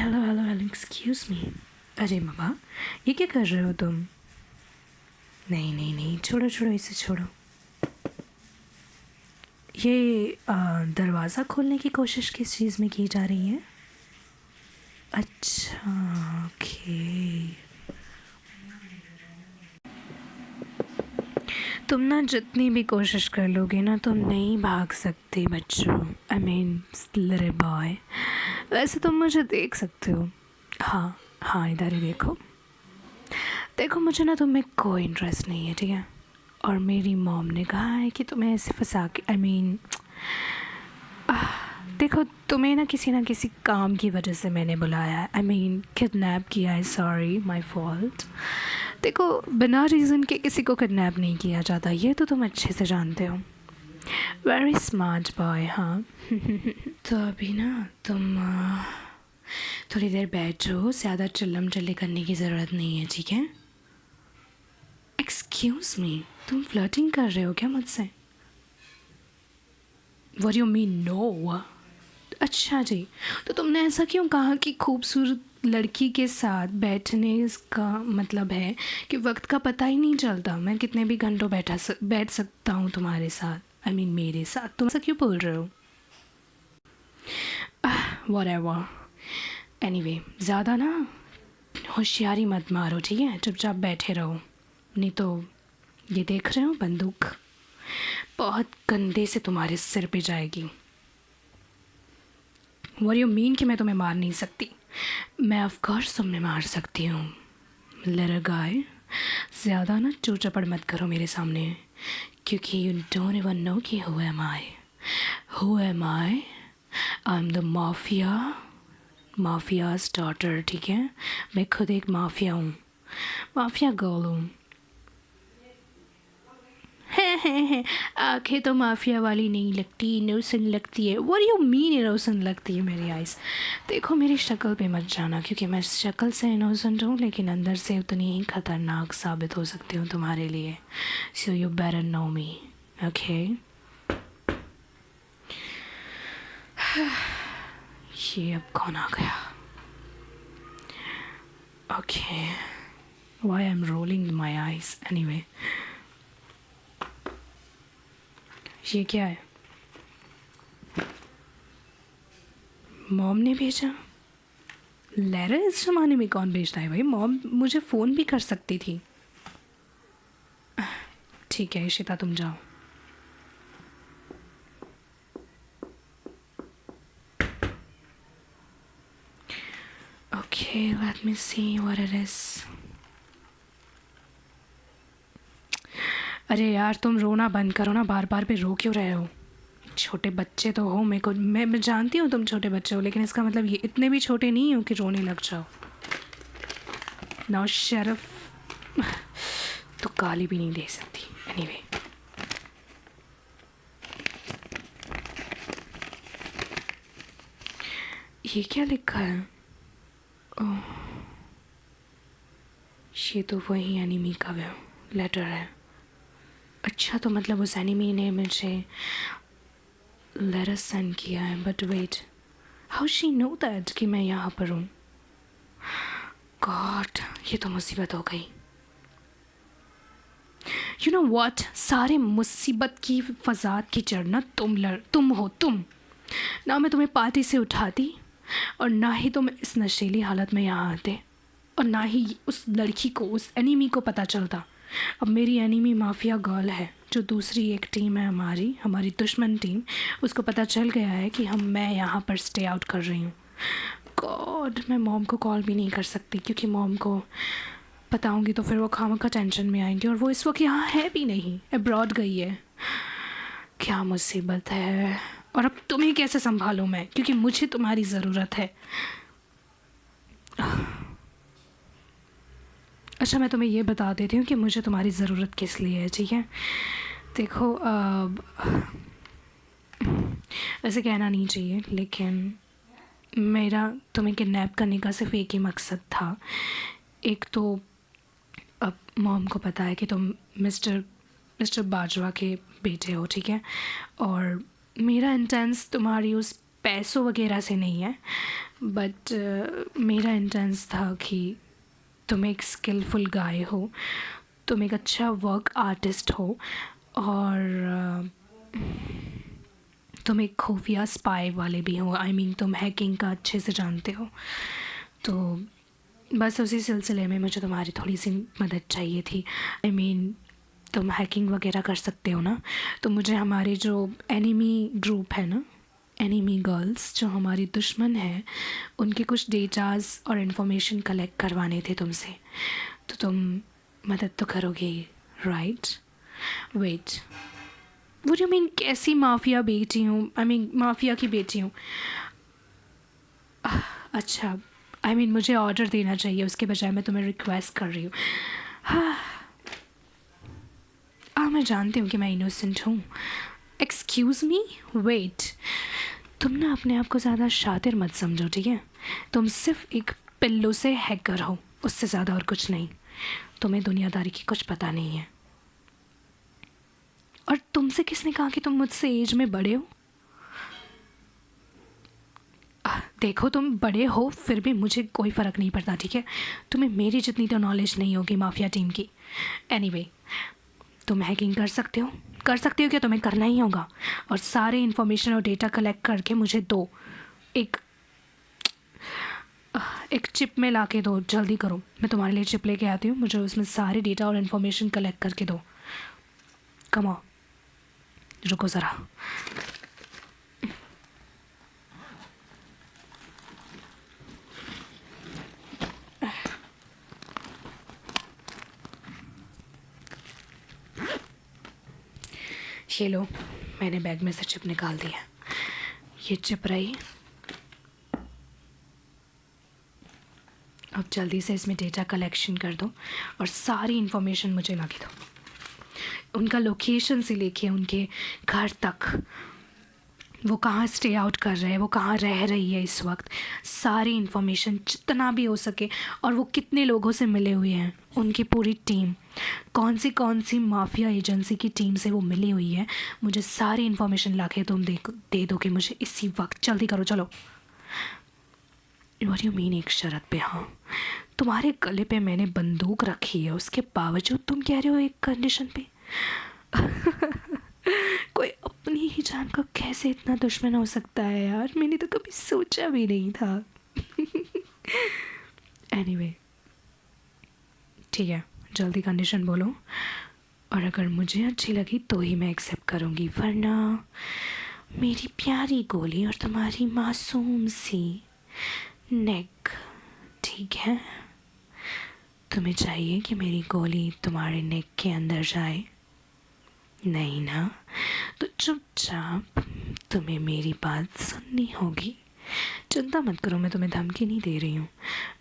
Hello hello hello excuse me. अरे बाबा, ये क्या कर रहे हो तुम? नहीं नहीं नहीं, छोड़ो छोड़ो, इसे छोड़ो। ये दरवाज़ा खोलने की कोशिश किस चीज़ में की जा रही है? अच्छा, ओके। तुम ना जितनी भी कोशिश कर लोगे ना, तुम नहीं भाग सकते बच्चों। I mean little boy. वैसे तुम मुझे देख सकते हो। हाँ हाँ, इधर ही देखो। देखो, मुझे ना तुम में कोई इंटरेस्ट नहीं है, ठीक है? और मेरी मॉम ने कहा है कि तुम्हें ऐसे फंसा के देखो, तुम्हें ना किसी काम की वजह से मैंने बुलाया है। किडनैप किया है। Sorry, my fault. देखो, बिना रीज़न के किसी को किडनैप नहीं किया जाता, ये तो तुम अच्छे से जानते हो। Very smart boy. हाँ तो अभी ना तुम थोड़ी देर बैठो। ज़्यादा चिल्लम चिल्ली करने की ज़रूरत नहीं है, ठीक है? एक्सक्यूज़ मी, तुम फ्लर्टिंग कर रहे हो क्या मुझसे? What you mean no? अच्छा जी, तो तुमने ऐसा क्यों कहा कि खूबसूरत लड़की के साथ बैठने का मतलब है कि वक्त का पता ही नहीं चलता? मैं कितने भी घंटों बैठ सकता हूँ तुम्हारे साथ। मेरे साथ। तुम ऐसा क्यों बोल रहे हो? Whatever. Anyway, ज़्यादा ना होशियारी मत मारो, ठीक है? चुपचाप बैठे रहो, नहीं तो ये देख रहे हो बंदूक, बहुत गंदे से तुम्हारे सिर पे जाएगी। What you mean कि मैं तुम्हें मार नहीं सकती? मैं ऑफ कोर्स तुम्हें मार सकती हूँ लिटिल गाय। ज़्यादा ना चोचपड़ मत करो मेरे सामने, क्योंकि यू डोंट इवन नो कि who am I. I am the mafia's daughter, ठीक है? मैं खुद एक माफिया हूँ, माफिया गर्ल हूँ। है आंखें तो माफिया वाली नहीं लगती, इनोसेंट लगती है। व्हाट यू मीन इनोसेंट लगती है मेरी आइज़? देखो, मेरी शक्ल पे मत जाना, क्योंकि मैं शक्ल से इनोसेंट हूँ लेकिन अंदर से उतनी ही ख़तरनाक साबित हो सकती हूँ तुम्हारे लिए। So you better know me, okay? ये अब कौन आ गया? Okay, why I am rolling my eyes anyway. ये क्या है? मॉम ने भेजा? लेटर इस ज़माने में कौन भेजता है भाई? मॉम मुझे फ़ोन भी कर सकती थी। ठीक है इशिता, तुम जाओ। Okay, let me see what it is. अरे यार, तुम रोना बंद करो ना, बार बार पे रो क्यों रहे हो? छोटे बच्चे तो हो, मैं जानती हूँ तुम छोटे बच्चे हो, लेकिन इसका मतलब ये इतने भी छोटे नहीं हो कि रोने लग जाओ। नाउ शरफ तो गाली भी नहीं दे सकती। एनीवे, ये क्या लिखा है? ओह, ये तो वही एनिमी का लेटर है। अच्छा, तो मतलब उस एनिमी ने मुझे लेटर सेंड किया है। But wait, how she know that कि मैं यहाँ पर हूँ? गॉड, ये तो मुसीबत हो गई। यू नो व्हाट, सारे मुसीबत की फसाद की जड़ ना तुम हो। तुम ना, मैं तुम्हें पार्टी से उठाती, और ना ही तुम इस नशीली हालत में यहाँ आते, और ना ही उस लड़की को, उस एनिमी को पता चलता। अब मेरी एनिमी माफिया गर्ल है, जो दूसरी एक टीम है हमारी दुश्मन टीम, उसको पता चल गया है कि मैं यहाँ पर स्टे आउट कर रही हूँ। गॉड, मैं मॉम को कॉल भी नहीं कर सकती, क्योंकि मॉम को बताऊँगी तो फिर वो खामखा टेंशन में आएंगी, और वो इस वक्त यहाँ है भी नहीं, अब्रॉड गई है। क्या मुसीबत है। और अब तुम्हें कैसे संभालूँ मैं, क्योंकि मुझे तुम्हारी ज़रूरत है। अच्छा, मैं तुम्हें ये बता देती हूँ कि मुझे तुम्हारी ज़रूरत किस लिए है, ठीक है? देखो, वैसे कहना नहीं चाहिए, लेकिन मेरा तुम्हें किडनैप करने का सिर्फ एक ही मकसद था। एक तो अब मॉम को पता है कि तुम मिस्टर बाजवा के बेटे हो, ठीक है? और मेरा इंटेंस तुम्हारी उस पैसों वगैरह से नहीं है, बट मेरा इंटेंस था कि तुम एक स्किलफुल गाय हो, तुम एक अच्छा वर्क आर्टिस्ट हो, और तुम एक खुफिया स्पाई वाले भी हो। आई मीन तुम हैकिंग का अच्छे से जानते हो। तो बस उसी सिलसिले में मुझे तुम्हारी थोड़ी सी मदद चाहिए थी। आई मीन तुम हैकिंग वगैरह कर सकते हो ना, तो मुझे हमारे जो एनिमी ग्रुप है ना, एनिमी गर्ल्स जो हमारी दुश्मन है, उनके कुछ डेटाज और इन्फॉर्मेशन कलेक्ट करवाने थे तुमसे। तो तुम मदद तो करोगे, राइट? वेट, वो जो मीन कैसी माफिया बेटी हूँ, आई मीन माफिया की बेटी हूँ? अच्छा, आई मीन मुझे ऑर्डर देना चाहिए, उसके बजाय मैं तुम्हें रिक्वेस्ट कर रही हूँ। हाँ, मैं जानती हूँ कि मैं इनोसेंट हूँ। एक्सक्यूज़ मी, वेट, तुम ना अपने आप को ज़्यादा शातिर मत समझो, ठीक है? तुम सिर्फ एक पिल्लू से हैकर हो, उससे ज़्यादा और कुछ नहीं। तुम्हें दुनियादारी की कुछ पता नहीं है। और तुमसे किसने कहा कि तुम मुझसे एज में बड़े हो? देखो, तुम बड़े हो फिर भी मुझे कोई फ़र्क नहीं पड़ता, ठीक है? तुम्हें मेरी जितनी तो नॉलेज नहीं होगी माफिया टीम की। एनीवे, तुम हैकिंग कर सकते हो क्या? तुम्हें करना ही होगा, और सारे इन्फॉर्मेशन और डेटा कलेक्ट करके मुझे दो। एक चिप में ला के दो, जल्दी करो। मैं तुम्हारे लिए चिप लेके आती हूँ, मुझे उसमें सारे डेटा और इन्फॉर्मेशन कलेक्ट करके दो। कम ऑन, रुको ज़रा। ये लो, मैंने बैग में से चिप निकाल दिया। ये चिप रही। अब जल्दी से इसमें डेटा कलेक्शन कर दो और सारी इन्फॉर्मेशन मुझे ला के दो। उनका लोकेशन से लेके उनके घर तक, वो कहाँ स्टे आउट कर रहे हैं, वो कहाँ रह रही है इस वक्त, सारी इन्फॉर्मेशन जितना भी हो सके, और वो कितने लोगों से मिले हुए हैं, उनकी पूरी टीम, कौन सी माफिया एजेंसी की टीम से वो मिली हुई है, मुझे सारी इन्फॉर्मेशन ला के तुम दे दोगे मुझे इसी वक्त। जल्दी करो, चलो। What you mean? एक शर्त पे? हाँ, तुम्हारे गले पे मैंने बंदूक रखी है, उसके बावजूद तुम कह रहे हो एक कंडीशन पे? कोई अपनी ही जान का कैसे इतना दुश्मन हो सकता है यार? मैंने तो कभी सोचा भी नहीं था। एनीवे, ठीक है, जल्दी कंडीशन बोलो, और अगर मुझे अच्छी लगी तो ही मैं एक्सेप्ट करूँगी, वरना मेरी प्यारी गोली और तुम्हारी मासूम सी नेक, ठीक है? तुम्हें चाहिए कि मेरी गोली तुम्हारे नेक के अंदर जाए? नहीं ना? तो चुपचाप तुम्हें मेरी बात सुननी होगी। चिंता मत करो, मैं तुम्हें धमकी नहीं दे रही हूँ,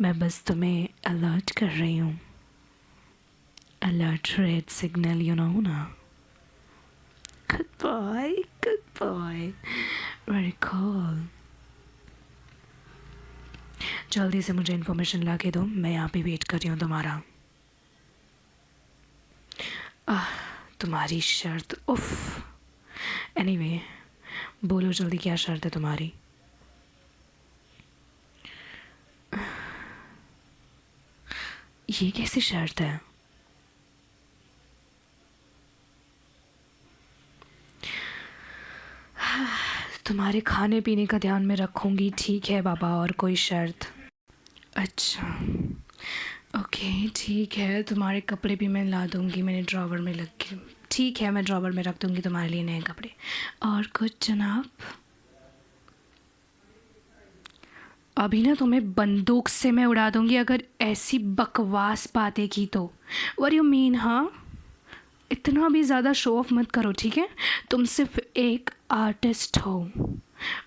मैं बस तुम्हें अलर्ट कर रही हूँ। Alert red signal, you know ना? Good boy, very cool. जल्दी से मुझे इन्फॉर्मेशन ला के दो, मैं यहाँ पे वेट कर रही हूँ तुम्हारा। तुम्हारी शर्त, उफ। एनीवे, बोलो जल्दी, क्या शर्त है तुम्हारी? ये कैसी शर्त है? तुम्हारे खाने पीने का ध्यान में रखूँगी, ठीक है बाबा, और कोई शर्त? अच्छा, ओके, ठीक है, तुम्हारे कपड़े भी मैं ला दूँगी, मैंने ड्रॉवर में लग के, ठीक है, मैं ड्रॉवर में रख दूँगी तुम्हारे लिए नए कपड़े। और कुछ जनाब? अभी ना तुम्हें बंदूक से मैं उड़ा दूँगी अगर ऐसी बकवास बातें की तो। What you mean? हाँ, इतना भी ज़्यादा शो ऑफ मत करो, ठीक है? तुम सिर्फ एक आर्टिस्ट हो,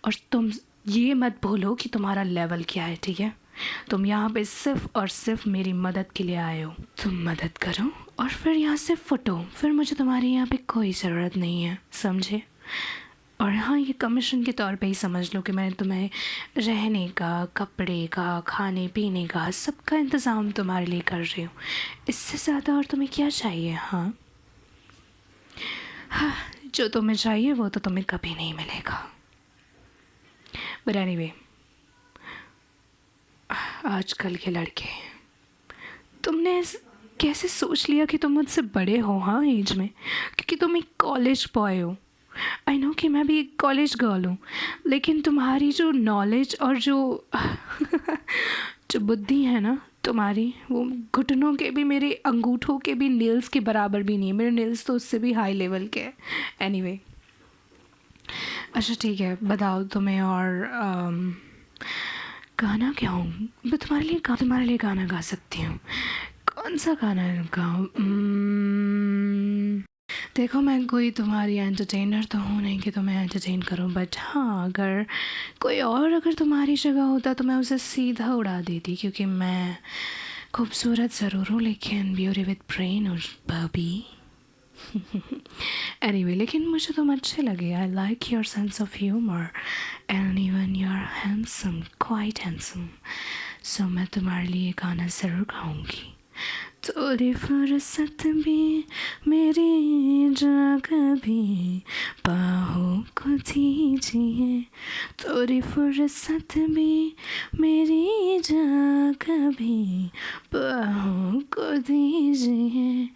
और तुम ये मत भूलो कि तुम्हारा लेवल क्या है, ठीक है? तुम यहाँ पे सिर्फ और सिर्फ मेरी मदद के लिए आए हो। तुम मदद करो और फिर यहाँ से फुटो, फिर मुझे तुम्हारी यहाँ पे कोई ज़रूरत नहीं है, समझे? और हाँ, ये कमीशन के तौर पे ही समझ लो कि मैं तुम्हें रहने का, कपड़े का, खाने पीने का, सबका इंतज़ाम तुम्हारे लिए कर रही हूँ। इससे ज़्यादा और तुम्हें क्या चाहिए? हाँ, जो तुम्हें चाहिए वो तो तुम्हें कभी नहीं मिलेगा। बट एनीवे, आजकल के लड़के, तुमने कैसे सोच लिया कि तुम मुझसे बड़े हो? हाँ, एज में, क्योंकि तुम एक कॉलेज बॉय हो। आई नो कि मैं भी एक कॉलेज गर्ल हूँ, लेकिन तुम्हारी जो नॉलेज और जो जो बुद्धि है ना तुम्हारी, वो घुटनों के भी, मेरे अंगूठों के भी नेल्स के बराबर भी नहीं है। मेरे नेल्स तो उससे भी हाई लेवल के हैं। एनीवे, अच्छा ठीक है, बताओ तुम्हें। और गाना क्या हूँ मैं तुम्हारे लिए गाना गा सकती हूँ। कौन सा गाना गाऊँ? देखो, मैं कोई तुम्हारी एंटरटेनर तो हूँ नहीं कि तुम्हें एंटरटेन करूँ, बट हाँ, अगर तुम्हारी जगह होता तो मैं उसे सीधा उड़ा देती, क्योंकि मैं खूबसूरत ज़रूर हूँ लेकिन ब्यूटी विद ब्रेन और बबी। एनीवे, लेकिन मुझे तुम अच्छे लगे। I like your sense of humour and even you are handsome, quite handsome. So मैं तुम्हारे लिए गाना ज़रूर गाऊँगी। थोड़ी फुर्सत भी मेरी जा कभी बाहों को दीजिए, थोड़ी फुर्सत भी मेरी जा कभी बाहों को दीजिए।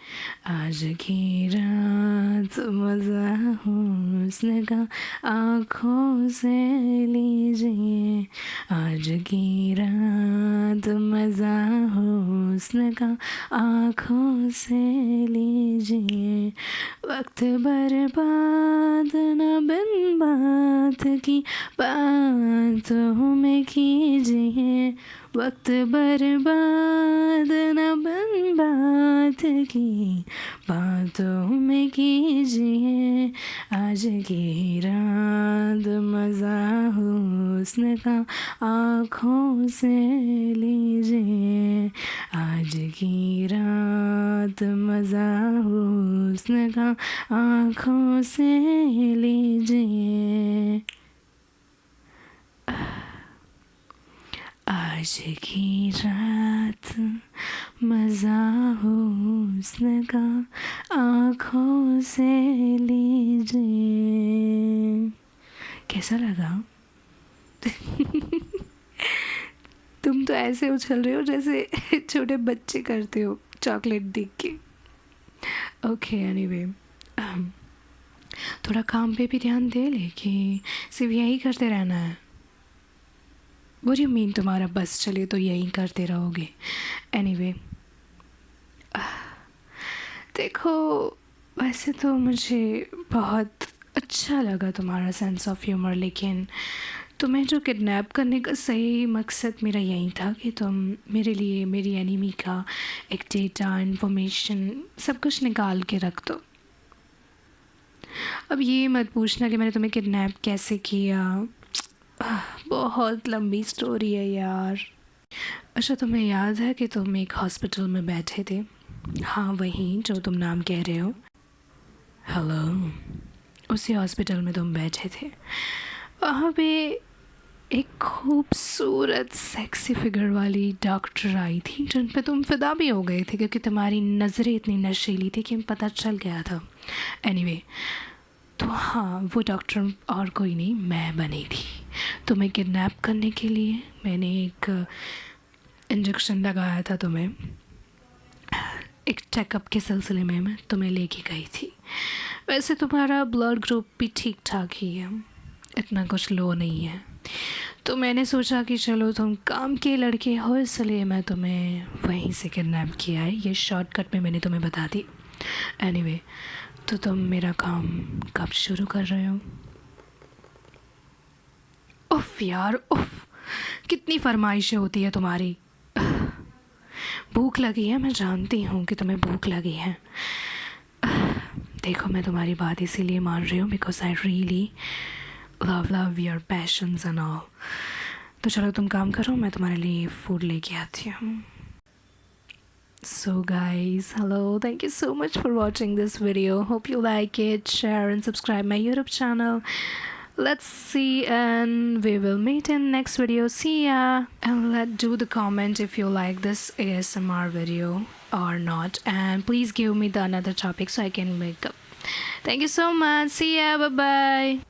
आज की रात मज़ा हुस्न का आँखों से लीजिए, आज की रात मज़ा हुस्न का आँखों से लीजिए। वक्त बर्बाद न बिन बात की बातों में कीजिए, वक्त बर्बाद न बिन बात की बातों में कीजिए। आज की रात मज़ा हुस्न का आँखों से लीजिए, आज की रात मज़ा हुस्न का आँखों से लीजिए। आज की रात मज़ा हुस्न का आँखों से लीजिए। कैसा लगा? तुम तो ऐसे उछल रहे हो जैसे छोटे बच्चे करते हो चॉकलेट देख के। ओके, एनीवे, थोड़ा काम पे भी ध्यान दे ले कि सिर्फ यही करते रहना है। वो जो मीन तुम्हारा बस चले तो यही करते रहोगे। एनीवे, देखो, वैसे तो मुझे बहुत अच्छा लगा तुम्हारा सेंस ऑफ ह्यूमर, लेकिन तुम्हें जो किडनैप करने का सही मकसद मेरा यही था कि तुम मेरे लिए मेरी एनिमी का एक डेटा, इन्फॉर्मेशन, सब कुछ निकाल के रख दो। अब ये मत पूछना कि मैंने तुम्हें किडनैप कैसे किया, बहुत लंबी स्टोरी है यार। अच्छा, तुम्हें याद है कि तुम एक हॉस्पिटल में बैठे थे? हाँ, वहीं जो तुम नाम कह रहे हो। हेलो, उसी हॉस्पिटल में तुम बैठे थे। वहाँ पे एक खूबसूरत सेक्सी फिगर वाली डॉक्टर आई थी, जिन पे तुम फिदा भी हो गए थे, क्योंकि तुम्हारी नज़रें इतनी नशीली थी कि पता चल गया था। एनीवे, तो हाँ, वो डॉक्टर और कोई नहीं, मैं बनी थी। तुम्हें किडनैप करने के लिए मैंने एक इंजेक्शन लगाया था तुम्हें। एक चेकअप के सिलसिले में मैं तुम्हें लेके गई थी। वैसे तुम्हारा ब्लड ग्रुप भी ठीक ठाक ही है, इतना कुछ लो नहीं है। तो मैंने सोचा कि चलो तुम काम के लड़के हो, इसलिए मैं तुम्हें वहीं से किडनैप किया है। ये शॉर्टकट में मैंने तुम्हें बता दी। एनीवे, तो तुम मेरा काम कब शुरू कर रहे हो? उफ़ यार, उफ़, कितनी फरमाइशें होती है तुम्हारी। भूख लगी है, मैं जानती हूँ कि तुम्हें भूख लगी है। देखो, मैं तुम्हारी बात इसीलिए मान रही हूँ because I really love your passions and all. तो चलो तुम काम करो, मैं तुम्हारे लिए फूड लेके आती हूँ। So guys, hello, thank you so much for watching this video. Hope you like it. Share and subscribe my YouTube channel. Let's see, and we will meet in next video. See ya. And do the comment if you like this ASMR video or not, and please give me the another topic so I can make up. Thank you so much. See ya. Bye bye.